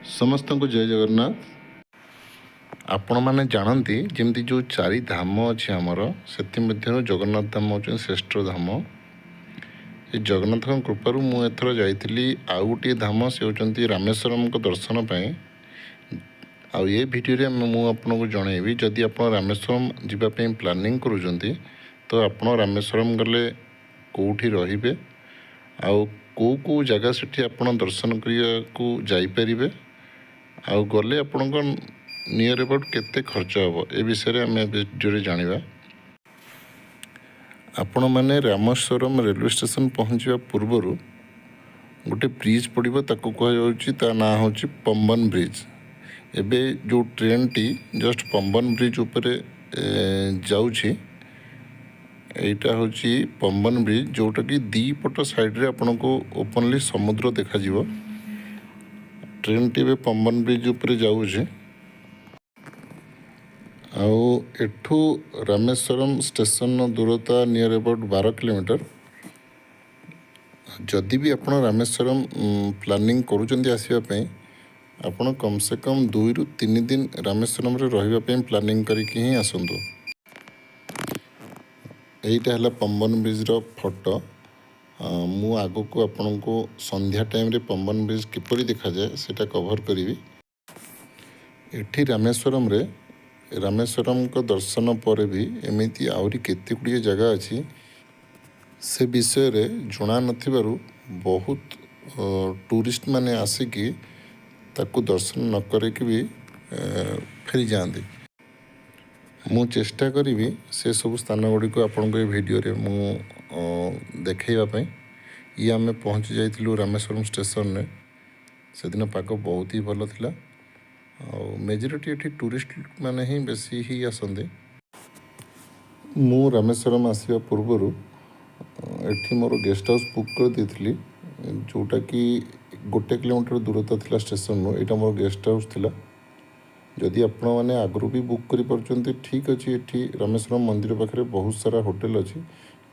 समस्त को जय जगन्नाथ। आपण मैंने जानती जमी जो चारि धाम अच्छी आमर से जगन्नाथ धाम हूँ श्रेष्ठ धाम। ये जगन्नाथ कृपार मुझे जाइली आउ गोटे धाम से होती रामेश्वरम को दर्शन पाए। आ ये भिडियो मुझे जनइबी जदि आप रामेश्वरम जावाई प्लानिंग करुँच तो आप रामेश्वरम गले कौटी रे आउ कौ जगह से दर्शन करने को जापरें आउ गले आपण नियर अबाउट केते खर्च हम ए विषय आम भिडियो जाना। आपण मैंने रामेश्वरम रेलवे स्टेशन पहुँचा पूर्वर गोटे ब्रिज पड़ो ताकू कह ना हूँ पंबन ब्रिज। एबे जो train T just Pamban bridge उपरे जाऊँगी एटा हूँ पंबन ब्रिज जोटा कि दी पट साइड्रे आपण को ओपनली समुद्र देखा ट्रेन टी पंबन ब्रिज उपरे जाऊँगी। आउ एठू रामेश्वरम स्टेशन दूरता नियर अबाउट 12 किलोमीटर। जदि भी आप रामेश्वरम प्लानिंग करुँच आसवाई आपण कम से कम 2 ରୁ 3 दिन रामेश्वरम रही प्लानिंग करके ही आसतु। यहीटा है पंबन ब्रिज फोटो। मु आगो को आपण को संध्या टाइम रे पंबन ब्रिज किपरि देखा जाए सेटा कवर करी। एठी रामेश्वरम को दर्शन पर भी एमती आहरी केते गुड़िए जगह अच्छी से विषय रे जना नथिबारु बहुत टूरिस्ट माने आसिकी ताकू दर्शन न करके भी फेरी जाते। मु चेष्टा करी से सब स्थान गुड़ी को आपण को वीडियो रे मु देखैबा ये आम पहुँची जाइलु रामेश्वरम स्टेशन ने। से दिन पाग बहुत ही भल थिला। मेजोरिटी ये टूरिस्ट माने ही बेसी ही आसते। मु रामेश्वरम आसवा पूर्वर एठी मोर गेस्ट हाउस बुक कर देथिली जोटा कि 1 किलोमीटर दूरता थिला स्टेशन रो। एटा मोर गेस्ट हाउस थिला। जदि आपण मैंने आगु भी बुक कर पार्टी ठीक अच्छे। ये रामेश्वरम मंदिर पाखे बहुत सारा होटेल अच्छी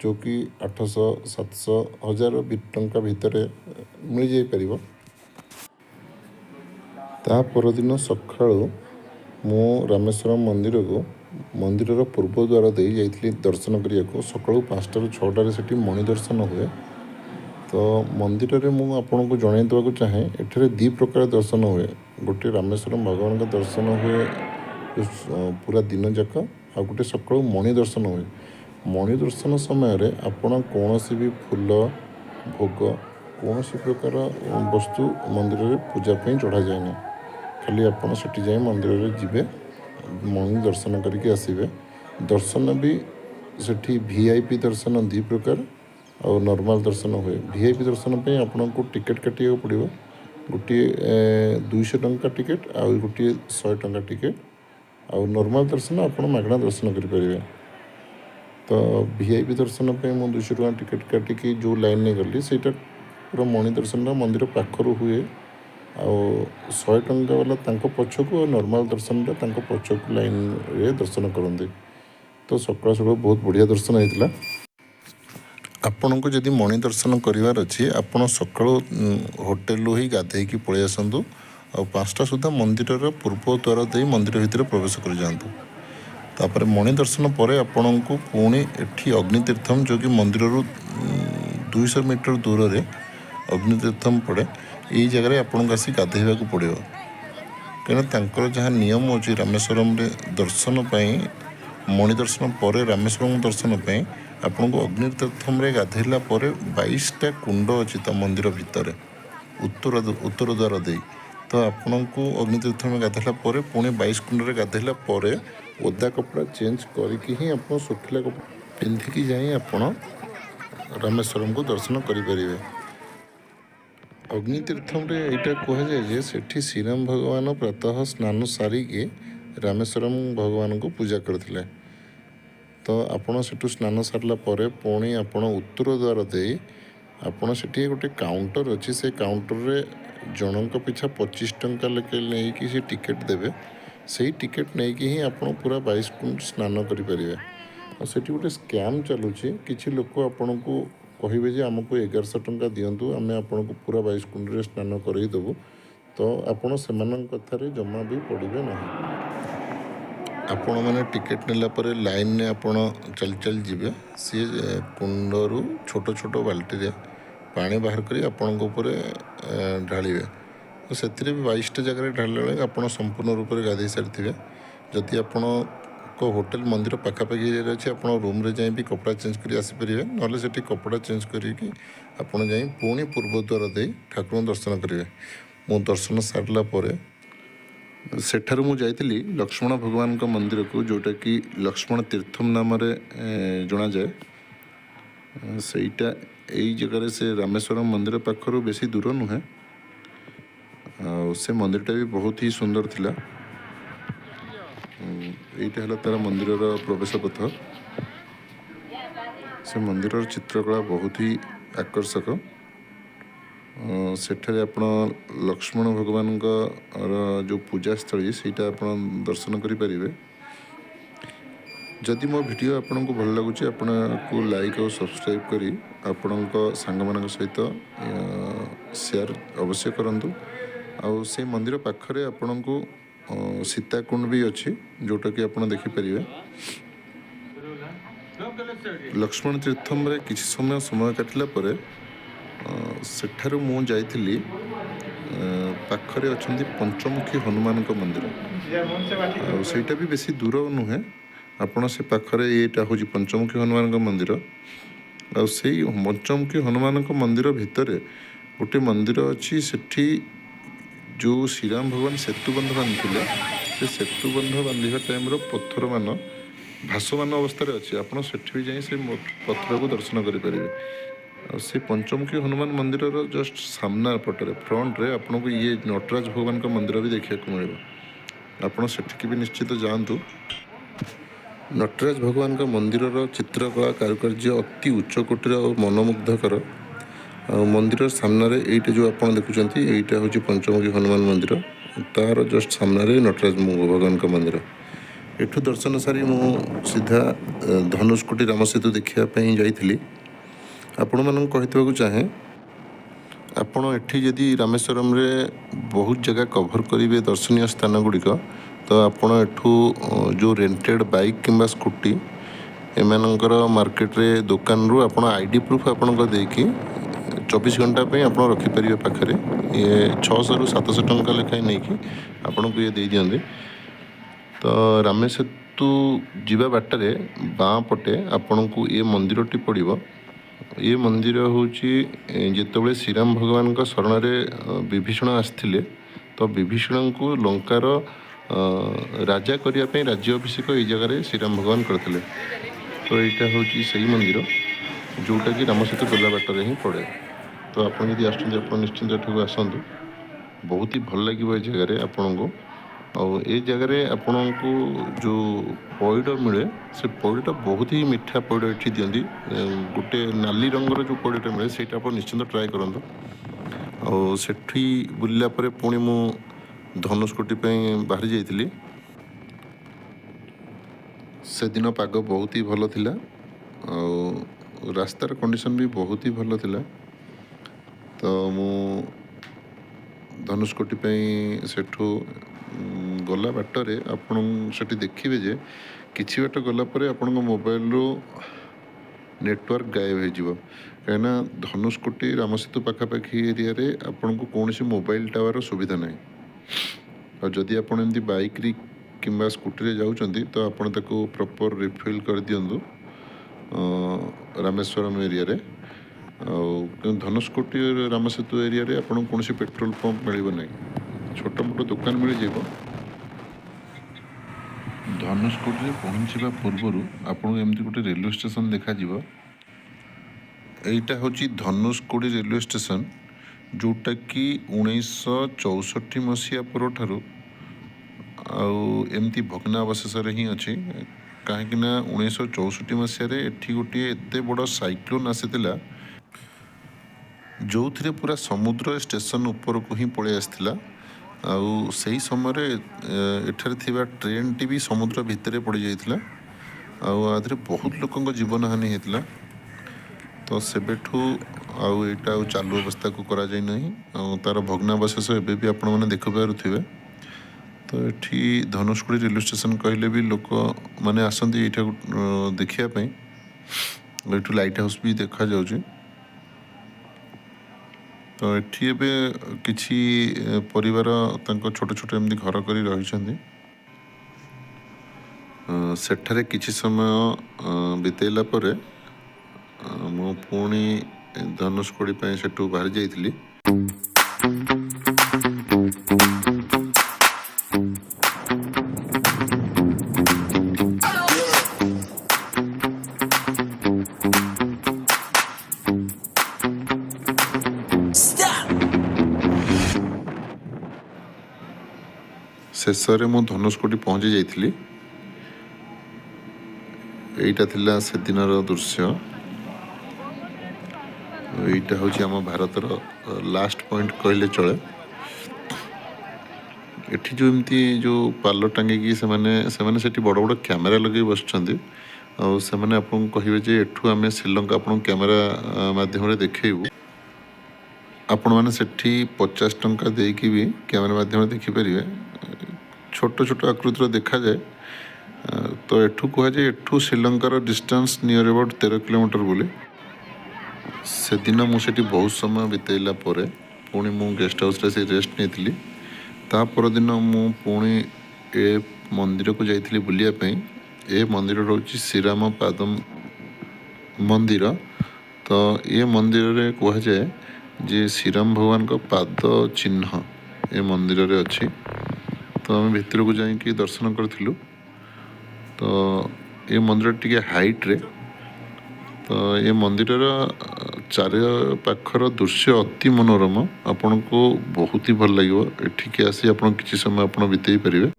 जो कि 800 700 1000 टंका भितर मिल जापर। ता परदिन सका मु रामेश्वरम मंदिर पूर्व द्वार दे जाइली दर्शन करने को। सका 5टा ରୁ 6टार से मणि दर्शन हुए। तो मंदिर में मुझे आपन को जन देवाक चाहे एठे 2 प्रकार दर्शन हुए। गोटे रामेश्वरम भगवान का दर्शन हुए पूरा दिन जाक आ गोटे सका मणि दर्शन हुए। मणि दर्शन समय आपड़ कौन भी फूल भोग कौन प्रकार वस्तु मंदिर में पूजापी चढ़ा जाए। खाली आपड़ से जाए मंदिर में जीवे मणि दर्शन करके आसवे। दर्शन भी सेठी वीआईपी दर्शन 2 प्रकार और नॉर्मल दर्शन हुए। वीआईपी दर्शन पे आपन को टिकेट काटिया पड़ो। गोटे 200 टंका टिकेट आ गोटे 100 टंका टिकेट और नॉर्मल दर्शन आप मागणा दर्शन करें। तो वीआईपी दर्शन पे मुझे 200 टंका टिकेट काटिकी जो लाइन नहीं गली से पूरा मणि दर्शन मंदिर पाखर हुए। आ 100 टंका वाला पछक और नॉर्मल दर्शन पछक लाइन रे दर्शन करते। तो सकाल सकाल बहुत बढ़िया दर्शन होता। आपण को जदि मणि दर्शन करार अच्छी आपड़ सका होटेल ही गाधेकी पलि आसतु। आ 5टा सुधा मंदिर पूर्व द्वार दे मंदिर भितर प्रवेश कर जातु। तापर मणि दर्शन पर आपण को पुणी एठी अग्नितीर्थम जो कि मंदिर 200 मीटर दूर रे अग्नितीर्थम पड़े। यही जगह आपको आसी गाधेवा पड़ो कहीं जहाँ नियम अच्छी रामेश्वरम दर्शन मणि दर्शन पर रामेश्वरम दर्शन आपन को अग्नितीर्थम गाधेला 22टा कुंड अच्छी तो मंदिर भितर उत्तर द्वार दे। तो आपण को अग्नितीर्थम गाधेला पुणी 22 कुंड गाधेला ओदा कपड़ा चेंज करके ही आप सुखिला कपड़ा पिंधिकी जाए आपण रामेश्वरम को दर्शन करें। अग्नितीर्थम यहाँ कहुए सेठी श्रीराम भगवान प्रातः स्नान सारिकी रामेश्वरम भगवान को पूजा करते। तो आपण से स्नान सारा पुणी आप उत्तर द्वार दे आपड़ से गोटे काउंटर अच्छी से काउंटर रे जनक पिछा 25 टंका लेके नहीं से टिकेट देवे। से टिकेट नहीं कि ही आप पूरा 22 कुंड स्नान करें। और से गोटे स्कैम चलुची किसी लोक आपण को कहे आमको 1100 टंका दिंतु आम आपको पूरा 22 कुंड स्नान करदेबू। तो ଆପଣ ସେମାନଙ୍କ କଥାରେ ଜମା ବି ପଡ଼ିବେ ନାହିଁ। ଆପଣମାନେ ଟିକେଟ୍ ନେଲା ପରେ ଲାଇନ୍ରେ ଆପଣ ଚାଲି ଚାଲି ଯିବେ। ସିଏ କୁଣ୍ଡରୁ ଛୋଟ ଛୋଟ ବାଲ୍ଟିରେ ପାଣି ବାହାର କରି ଆପଣଙ୍କ ଉପରେ ଢାଳିବେ। ତ ସେଥିରେ ବି 22ଟା ଜାଗାରେ ଢାଳିଲା ବେଳେ ଆପଣ ସମ୍ପୂର୍ଣ୍ଣ ରୂପରେ ଗାଧୋଇ ସାରିଥିବେ। ଯଦି ଆପଣଙ୍କ ହୋଟେଲ ମନ୍ଦିର ପାଖାପାଖି ଏରିଆରେ ଅଛି, ଆପଣ ରୁମ୍ରେ ଯାଇ ବି କପଡ଼ା ଚେଞ୍ଜ କରି ଆସିପାରିବେ। ନହେଲେ ସେଠି କପଡ଼ା ଚେଞ୍ଜ କରିକି ଆପଣ ଯାଇ ପୁଣି ପୂର୍ବ ଦ୍ୱାର ଦେଇ ଠାକୁରଙ୍କୁ ଦର୍ଶନ କରିବେ। ମୁଁ ଦର୍ଶନ ସାରିଲା ପରେ ସେଠାରୁ ମୁଁ ଯାଇଥିଲି ଲକ୍ଷ୍ମଣ ଭଗବାନଙ୍କ ମନ୍ଦିରକୁ, ଯେଉଁଟାକି ଲକ୍ଷ୍ମଣ ତୀର୍ଥମ ନାମରେ ଜଣାଯାଏ। ସେଇଟା ଏଇ ଜାଗାରେ, ସେ ରାମେଶ୍ୱରମ ମନ୍ଦିର ପାଖରୁ ବେଶୀ ଦୂର ନୁହେଁ। ଆଉ ସେ ମନ୍ଦିରଟା ବି ବହୁତ ହି ସୁନ୍ଦର ଥିଲା। ଏଇଟା ହେଲା ତାର ମନ୍ଦିରର ପ୍ରବେଶ ପଥ। ସେ ମନ୍ଦିରର ଚିତ୍ରକଳା ବହୁତ ହି ଆକର୍ଷକ। ସେଠାରେ ଆପଣ ଲକ୍ଷ୍ମଣ ଭଗବାନଙ୍କର ଯେଉଁ ପୂଜାସ୍ଥଳୀ ସେଇଟା ଆପଣ ଦର୍ଶନ କରିପାରିବେ। ଯଦି ମୋ ଭିଡ଼ିଓ ଆପଣଙ୍କୁ ଭଲ ଲାଗୁଛି, ଆପଣ ୟାକୁ ଲାଇକ୍ ଆଉ ସବସ୍କ୍ରାଇବ୍ କରି ଆପଣଙ୍କ ସାଙ୍ଗମାନଙ୍କ ସହିତ ସେୟାର ଅବଶ୍ୟ କରନ୍ତୁ। ଆଉ ସେ ମନ୍ଦିର ପାଖରେ ଆପଣଙ୍କୁ ସୀତାକୁଣ୍ଡ ବି ଅଛି, ଯେଉଁଟାକି ଆପଣ ଦେଖିପାରିବେ। ଲକ୍ଷ୍ମଣ ତୀର୍ଥମରେ କିଛି ସମୟ କାଟିଲା ପରେ ସେଠାରୁ ମୁଁ ଯାଇଥିଲି, ପାଖରେ ଅଛନ୍ତି ପଞ୍ଚମୁଖୀ ହନୁମାନଙ୍କ ମନ୍ଦିର। ଆଉ ସେଇଟା ବି ବେଶୀ ଦୂର ନୁହେଁ। ଆପଣ ସେ ପାଖରେ, ଏଇଟା ହେଉଛି ପଞ୍ଚମୁଖୀ ହନୁମାନଙ୍କ ମନ୍ଦିର। ଆଉ ସେଇ ପଞ୍ଚମୁଖୀ ହନୁମାନଙ୍କ ମନ୍ଦିର ଭିତରେ ଗୋଟେ ମନ୍ଦିର ଅଛି। ସେଠି ଯେଉଁ ଶ୍ରୀରାମ ଭଗବାନ ସେତୁବନ୍ଧ ବାନ୍ଧିଥିଲେ, ସେ ସେତୁବନ୍ଧ ବାନ୍ଧିବା ଟାଇମ୍ର ପଥରମାନ ଭାସମାନ ଅବସ୍ଥାରେ ଅଛି। ଆପଣ ସେଠି ବି ଯାଇ ସେ ପଥରକୁ ଦର୍ଶନ କରିପାରିବେ। ଆଉ ସେ ପଞ୍ଚମୁଖୀ ହନୁମାନ ମନ୍ଦିରର ଜଷ୍ଟ ସାମ୍ନା ପଟରେ, ଫ୍ରଣ୍ଟରେ ଆପଣଙ୍କୁ ଇଏ ନଟରାଜ ଭଗବାନଙ୍କ ମନ୍ଦିର ବି ଦେଖିବାକୁ ମିଳିବ। ଆପଣ ସେଠିକି ବି ନିଶ୍ଚିତ ଯାଆନ୍ତୁ। ନଟରାଜ ଭଗବାନଙ୍କ ମନ୍ଦିରର ଚିତ୍ରକଳା କାରୁକାର୍ଯ୍ୟ ଅତି ଉଚ୍ଚ କୋଟିର ଓ ମନମୁଗ୍ଧକର। ଆଉ ମନ୍ଦିର ସାମ୍ନାରେ ଏଇଟା ଯେଉଁ ଆପଣ ଦେଖୁଛନ୍ତି, ଏଇଟା ହେଉଛି ପଞ୍ଚମୁଖୀ ହନୁମାନ ମନ୍ଦିର। ତାର ଜଷ୍ଟ ସାମ୍ନାରେ ନଟରାଜ ଭଗବାନଙ୍କ ମନ୍ଦିର। ଏଠୁ ଦର୍ଶନ ସାରି ମୁଁ ସିଧା ଧନୁଷକୋଟି ରାମସେତୁ ଦେଖିବା ପାଇଁ ଯାଇଥିଲି। ଆପଣମାନଙ୍କୁ କହିଦେବାକୁ ଚାହେଁ, ଆପଣ ଏଠି ଯଦି ରାମେଶ୍ୱରମରେ ବହୁତ ଜାଗା କଭର୍ କରିବେ ଦର୍ଶନୀୟ ସ୍ଥାନ ଗୁଡ଼ିକ, ତ ଆପଣ ଏଠୁ ଯେଉଁ ରେଣ୍ଟେଡ଼ ବାଇକ୍ କିମ୍ବା ସ୍କୁଟି ଏମାନଙ୍କର ମାର୍କେଟରେ ଦୋକାନରୁ ଆପଣ ID ପ୍ରୁଫ୍ ଆପଣଙ୍କ ଦେଇକି 24 ଘଣ୍ଟା ପାଇଁ ଆପଣ ରଖିପାରିବେ ପାଖରେ। ଇଏ 600ରୁ 700 ଟଙ୍କା ଲେଖାଏଁ ନେଇକି ଆପଣଙ୍କୁ ଇଏ ଦେଇଦିଅନ୍ତି। ତ ରାମେସେତୁ ଯିବା ବାଟରେ ବାଁ ପଟେ ଆପଣଙ୍କୁ ଏ ମନ୍ଦିରଟି ପଡ଼ିବ। ଏ ମନ୍ଦିର ହେଉଛି ଯେତେବେଳେ ଶ୍ରୀରାମ ଭଗବାନଙ୍କ ଶରଣରେ ବିଭୀଷଣ ଆସିଥିଲେ, ତ ବିଭୀଷଣଙ୍କୁ ଲଙ୍କାର ରାଜା କରିବା ପାଇଁ ରାଜ୍ୟ ଅଭିଷେକ ଏଇ ଜାଗାରେ ଶ୍ରୀରାମ ଭଗବାନ କରିଥିଲେ। ତ ଏଇଟା ହେଉଛି ସେଇ ମନ୍ଦିର ଯେଉଁଟାକି ରାମସେତୁ ଗଲା ବାଟରେ ହିଁ ପଡ଼େ। ତ ଆପଣ ଯଦି ଆସୁଛନ୍ତି, ଆପଣ ନିଶ୍ଚିନ୍ତ ଏଠାକୁ ଆସନ୍ତୁ। ବହୁତ ହି ଭଲ ଲାଗିବ ଏ ଜାଗାରେ ଆପଣଙ୍କୁ। ଆଉ ଏ ଜାଗାରେ ଆପଣଙ୍କୁ ଯେଉଁ ପଇଡ଼ ମିଳେ, ସେ ପଇଡ଼ଟା ବହୁତ ହି ମିଠା ପଇଡ଼ ଏଠି ଦିଅନ୍ତି। ଗୋଟେ ନାଲି ରଙ୍ଗର ଯେଉଁ ପଇଡ଼ଟା ମିଳେ, ସେଇଟା ଆପଣ ନିଶ୍ଚିନ୍ତ ଟ୍ରାଏ କରନ୍ତୁ। ଆଉ ସେଠି ବୁଲିଲା ପରେ ପୁଣି ମୁଁ ଧନୁଷକୋଟି ପାଇଁ ବାହାରି ଯାଇଥିଲି। ସେଦିନ ପାଗ ବହୁତ ହି ଭଲ ଥିଲା। ଆଉ ରାସ୍ତାର କଣ୍ଡିସନ୍ ବି ବହୁତ ହି ଭଲ ଥିଲା। ତ ମୁଁ ଧନୁଷକୋଟି ପାଇଁ ସେଠୁ ଗଲା ବାଟରେ ଆପଣ ସେଠି ଦେଖିବେ ଯେ କିଛି ବାଟ ଗଲା ପରେ ଆପଣଙ୍କ ମୋବାଇଲରୁ ନେଟୱାର୍କ ଗାୟବ ହେଇଯିବ। କାହିଁକିନା ଧନୁଷକୋଟି ରାମସେତୁ ପାଖାପାଖି ଏରିଆରେ ଆପଣଙ୍କୁ କୌଣସି ମୋବାଇଲ ଟାୱାରର ସୁବିଧା ନାହିଁ। ଆଉ ଯଦି ଆପଣ ଏମିତି ବାଇକ୍ରେ କିମ୍ବା ସ୍କୁଟିରେ ଯାଉଛନ୍ତି, ତ ଆପଣ ତାକୁ ପ୍ରପର୍ ରିଫିଲ୍ କରିଦିଅନ୍ତୁ ରାମେଶ୍ୱରମ ଏରିଆରେ। ଆଉ ଧନୁଷକୋଟି ରାମସେତୁ ଏରିଆରେ ଆପଣଙ୍କୁ କୌଣସି ପେଟ୍ରୋଲ ପମ୍ପ ମିଳିବ ନାହିଁ। ଛୋଟ ମୋଟ ଦୋକାନ ମିଳିଯିବ। ଧନୁଷକୋଟିରେ ପହଞ୍ଚିବା ପୂର୍ବରୁ ଆପଣଙ୍କୁ ଏମିତି ଗୋଟେ ରେଲୱେ ଷ୍ଟେସନ୍ ଦେଖାଯିବ। ଏଇଟା ହେଉଛି ଧନୁଷକୋଟି ରେଲୱେ ଷ୍ଟେସନ୍, ଯେଉଁଟାକି 1964 ମସିହା ପରଠାରୁ ଆଉ ଏମିତି ଭଗ୍ନାବଶେଷରେ ହିଁ ଅଛି। କାହିଁକିନା 1964 ମସିହାରେ ଏଠି ଗୋଟିଏ ଏତେ ବଡ଼ ସାଇକ୍ଲୋନ୍ ଆସିଥିଲା, ଯେଉଁଥିରେ ପୁରା ସମୁଦ୍ର ଷ୍ଟେସନ୍ ଉପରକୁ ହିଁ ପଳେଇ ଆସିଥିଲା। ଆଉ ସେହି ସମୟରେ ଏଠାରେ ଥିବା ଟ୍ରେନ୍ଟି ବି ସମୁଦ୍ର ଭିତରେ ପଡ଼ିଯାଇଥିଲା। ଆଉ ଆଧିରେ ବହୁତ ଲୋକଙ୍କ ଜୀବନହାନି ହେଇଥିଲା। तो सेबेठू आउ एटा चालू अवस्था को करा जाय नहीं तार भग्नावशेष एबे भी आपण मैंने देख पारुथिबे। तो एठी धनुषकोडी रेलवे स्टेशन कहले भी लोक मैंने आसती ये देखापी एठू लाइट हाउस भी देखा जाउची। तो एठी एबे किछि परिवार तांको छोट छोट एमती घर करी रहिछन्ती। सेठारे किछि समय बितेला परे मु पुणी धनुषकोडी ପାଇଁ सेठू बाहर जाइथिली। शेषरे मु धनुषकोडी पहुँची जाइथिली। एइटा थिला से दिनर दृश्य। एइटा हूँ आम भारतर लास्ट पॉइंट कहले चले। एठी जो एमती जो पाल टांगिकी से सेठी बड़ बड़ कैमेरा लगे बसुँच से आपको कहे जे एठू आम श्रीलंका आपन कैमेरा माध्यम देखू। आपण मैंने सेठी 50 टंका देकी भी कैमेरा माध्यम देखिपारे। छोट छोट आकृतिर देखा जाए। तो एठू कह जाए एठू श्रीलंकार डिस्टेंस नियर अबाउट 13 किलोमीटर बोली। से दिन मुझे बहुत समय बितेला परे पुणी मु गेस्ट हाउस रे से रेस्ट नहीं। ता पर दिन मु पुणी ए मंदिर को जाइथिली बुलिया पे। ए मंदिर रोची श्रीराम पादम मंदिर। तो ये मंदिर रे कह जाए जे श्रीराम भगवान का पाद चिन्ह ए मंदिर रे अच्छी। तो आम भितर को जाइए दर्शन करूँ। तो ये मंदिर टी हाइट रे। तो ये मंदिर चार पाखर दृश्य अति मनोरम। आपण को बहुत ही भल लगे। एठिके आसी आपण किसी समय आपण बितेई पारिबे।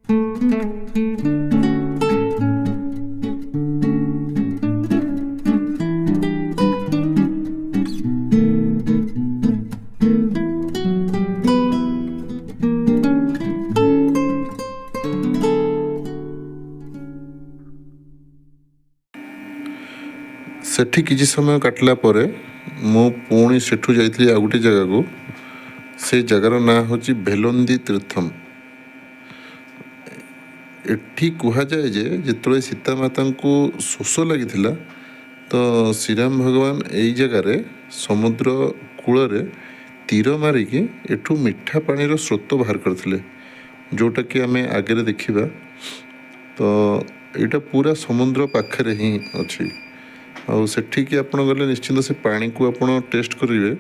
सेठी किसी समय काटला परे मु पुणी सेठू जाइथिली आ गोटे जगह को। से जगार ना होची भेलंदी तीर्थम। एठी कहा जाए जे जितने सीता माता को शोष लगी तो श्रीराम भगवान यही जगार समुद्र कूल तीर मारिकी एठू मीठा पानी स्रोत बाहर करते जोटा कि आम आगे देखा। तो यहाँ पूरा समुद्र पाखे ही अच्छी। आठिकी आप गले निश्चिंत से पानी को आप टेस्ट करेंगे।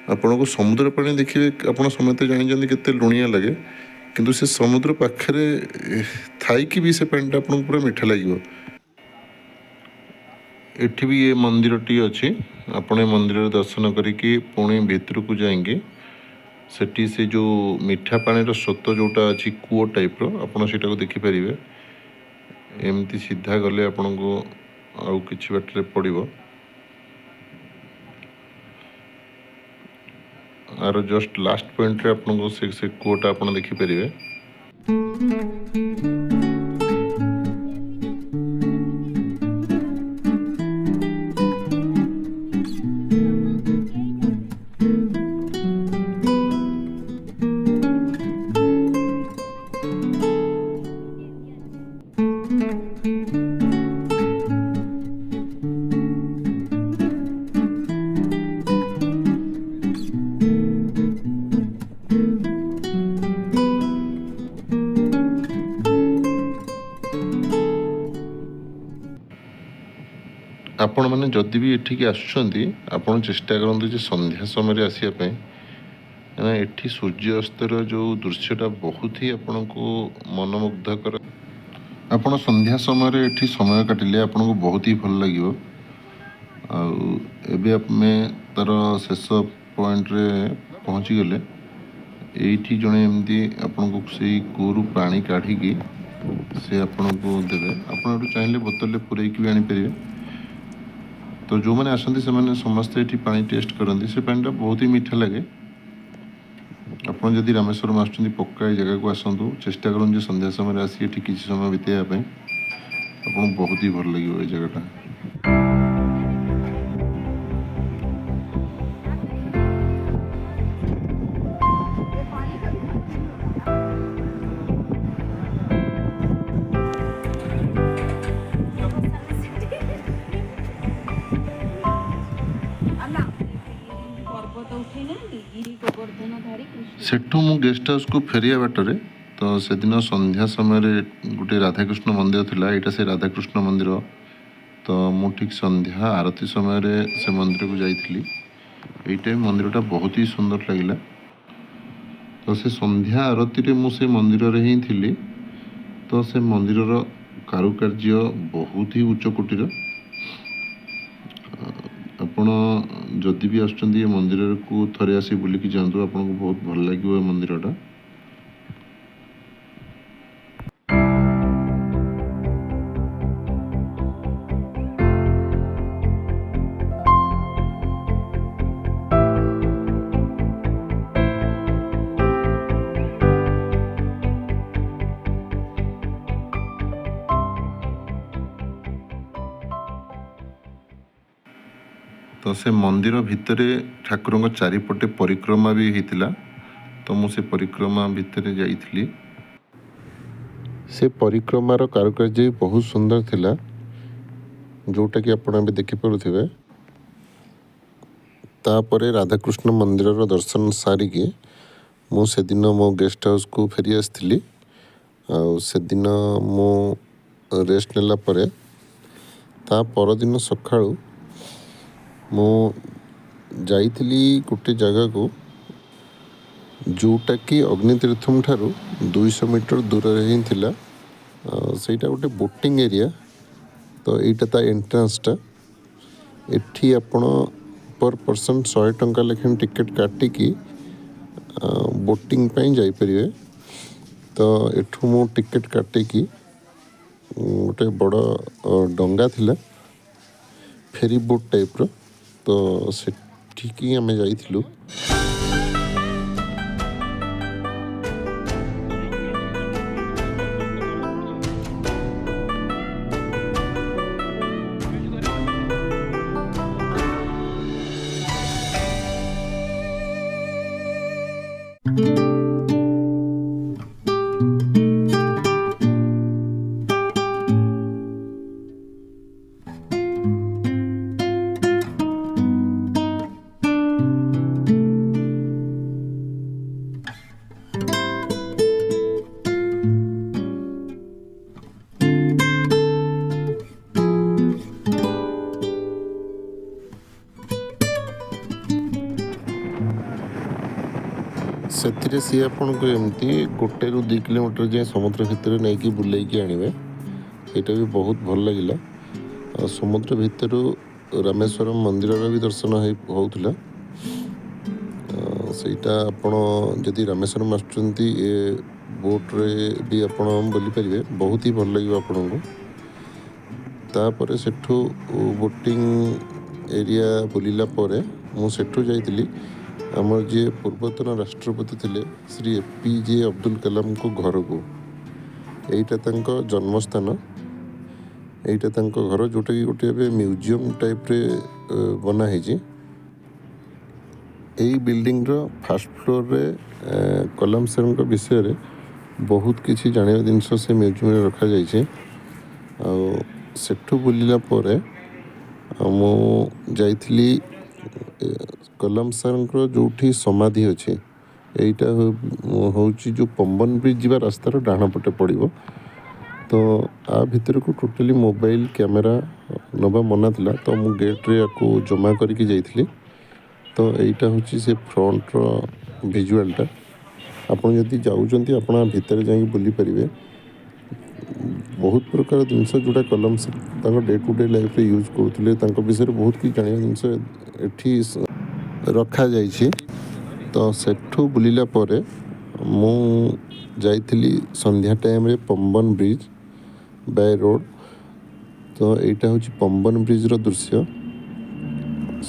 आपन को समुद्र पानी देखिए आप समस्त जानी केते लुणिया लगे किंतु से समुद्र पाखे थी भी से पानी आप पूरा मीठा लगे। एठी भी ये मंदिर टी अच्छी। आपण मंदिर दर्शन करिकी पुणी भितर को जाएंगे सेठी से जो मीठा पानी स्रोत जोटा अच्छी कूओ टाइप रो को देखिपारे। एमती सीधा गले आपण को आउ किछि बाटरे पड़िबो। आर जस्ट लास्ट पॉइंट रे आपण को से कोटा आपण देखि परिबे। आपण मैंने जदि भी एठिक आसुचंदी आपण चेष्टा करते जे संध्या समय आसापे। एठी सूर्यास्तर जो दृश्यटा बहुत ही आपण को मनमुग्धकर। आपण संध्या समय एठी समय काटिले आपण को बहुत ही भल लगे। एबे आमे तार शेष पॉइंट रे पहुँची गले। एठी जने एमती आपण को से कूरु पानी काढ़ी से आपण को देवे। आपण चाहिए बोतल में पूरेकी भी आनीपर। तो जो मैंने आसती से समस्ते ये पानी टेस्ट करती से पानीटा बहुत ही मीठा लगे। आपड़ जदि रामेश्वरम आसुँच पक्का जगह को आसतु चेष्टा करूँ संध्या समय आसी ये किसी समय बिताइवाई आपको बहुत ही भल लगे ये जगहटा। सेठू मु गेस्ट हाउस को फेरिया बाटर तो से दिन संध्या समय गोटे राधाकृष्ण मंदिर थिला एटा से राधाकृष्ण मंदिर तो मु ठीक संध्या आरती समय से मंदिर को जाइली एटा मंदिरटा बहुत ही सुंदर लगिला तो से संध्या आरती रे मु से मंदिर रे ही थिली तो से मंदिर कारुकार्य बहुत ही उच्च कोटीर आपण जदि भी आसुचंदी मंदिर को थरे आसी बुलिकी जातु आपको बहुत भल लगे मंदिरटा। तो से मंदिर भितर ठाकुर चारिपटे परिक्रमा भी होता तो मुझे परिक्रमा भितर जाइली से परिक्रमार कारुकार्य बहुत सुंदर थिला जोटा कि आप देखिपे तापर राधाकृष्ण मंदिर दर्शन सारिकी मुझे दिन मो गेस्ट हाउस को फेरी आसती से दिन मु रेस्ट नेला परे ता परदिन सकाळु मु जाइली गोटे जगह को जोटा कि अग्नितीर्थम ठारू 200 मीटर दूर ही थिला सेटा गोटे बोटिंग एरिया तो यहीटा ता एंट्रांसटा एठी आपण पर पर्सन 100 टंका लेखन टिकेट काटिकी बोटिंग पाई जाई परिवे तो एठू मु टिकेट काटिकी गोटे बड़ डंगा थिला फेरी बोट टाइप रो तो सेठिकी आमे जाइथिलु। से सी आपन को एमती गोटे रु 2 किलोमीटर जाए समुद्र भितर नहीं कि बुलेकी आणवे यहाँ भी बहुत भल लगिला समुद्र भितर रामेश्वरम मंदिर भी दर्शन होता सेटा आपण जदि रामेश्वरम आसुचंती ए बोट रे भी आपण बुली परिवे बहुत ही भल लगे आपन को तापर सेठू बोटिंग एरिया बुलिला परे मु सेठू जाइली आमर जे पूर्वतन राष्ट्रपति थे श्री APJ अब्दुल कलाम को घर को यहीटा तांको जन्मस्थान यहीटा तांको घर जोटा कि गोटे म्यूजियम टाइप रे बनाई यही बिल्डिंग रो फर्स्ट फ्लोर रे कलाम सर को विषय रे बहुत किसी जानिबा जिनस से म्यूजियम रे रखा जाइछे आ सेठू बुलिला परे मु जाइथिली कलाम सर जो समाधि अच्छे यहाँ हूँ जो पंबन ब्रिज जा रास्तार डाण पटे पड़ो तो आ भितर को टोटली मोबाइल कैमेरा नवा मना था तो मु गेट रे को जमा करके जाइली तो यहाँ हूँ से फ्रंट विजुआलटा आपड़ जदि जाऊँच आप भितर जा बुली पारे बहुत प्रकार जिनस जोटा कलम से day to day life use करते विषय बहुत किसी जाना जिनस एठी रखा जाइए तो सेठू बुलिला परे मु जाइली संध्या टाइम रे पंबन ब्रिज बाय रोड तो यहाँ हूँ पंबन ब्रिज रो दृश्य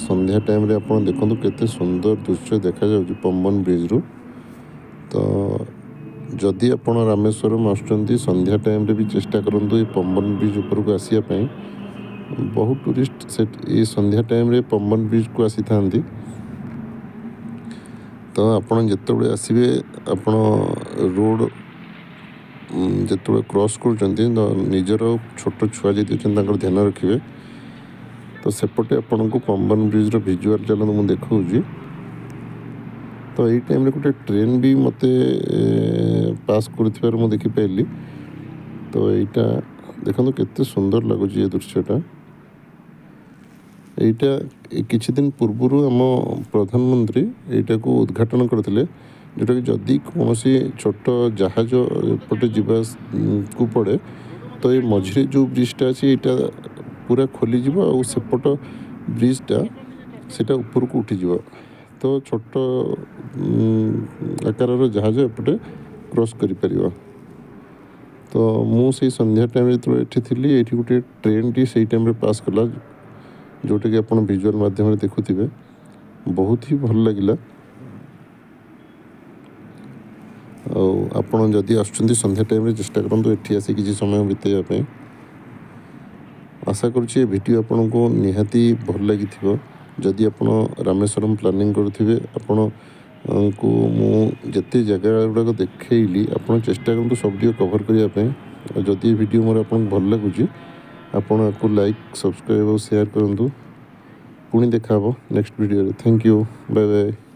संध्या टाइम रे आप देखो केते सुंदर दृश्य देखा जाउछि पंबन ब्रिज रू तो जदि आप रामेश्वरम आसुचंती संध्या टाइम रे भी चेष्टा करंतु ये पंबन ब्रिज ऊपर को आसिया पई बहुत टूरिस्ट से ये संध्या टाइम रे पंबन ब्रिज को आसी थांती तो आपण जिते आसवे आपण रोड जिते क्रॉस कर निजर छोट छुआ जी ध्यान रखिए तो सेपटे आपण को पंबन ब्रिज रो विजुआल चलन मुझे देखा तो यही टाइम गोटे ट्रेन भी मत पास कर देखिपारि। तो यहाँ देखो केते सुंदर लगुच ये दृश्यटा। यहाँ किछि दिन पूर्व आम प्रधानमंत्री यहाँ को उद्घाटन करते जोटा कि जदि कौन छोट जहाज पटे जावा को पड़े तो ये मझे जो ब्रिजटा अच्छे यहाँ पूरा खोलीज और सेपट ब्रिजटा सेटा ऊपर को उठीज। तो छोट आकार जहाज एपटे क्रॉस कर। तो मुझे संध्या टाइम जो ये गोटे ट्रेन टी से टाइम पास कला जोटा कि आप विजुअल माध्यम देखुवे बहुत ही भल लगिला। आपड़ जदि आसुँच संध्या टाइम चेष्टा करूँ ये आसी किसी समय बिताइवाई। आशा करुँचे वीडियो आपन को निहाती भल लगी। जदि आप रामेश्वरम प्लानिंग करुवे आपण को मुझे जगह गुड़ाक देखली आप चेष्टा करूँ सब कवर करने। जदि वीडियो मोर आपको भल लगुच आपन को लाइक सब्सक्राइब और शेयर करूँ। पुणी देखा next video. Thank you, bye bye.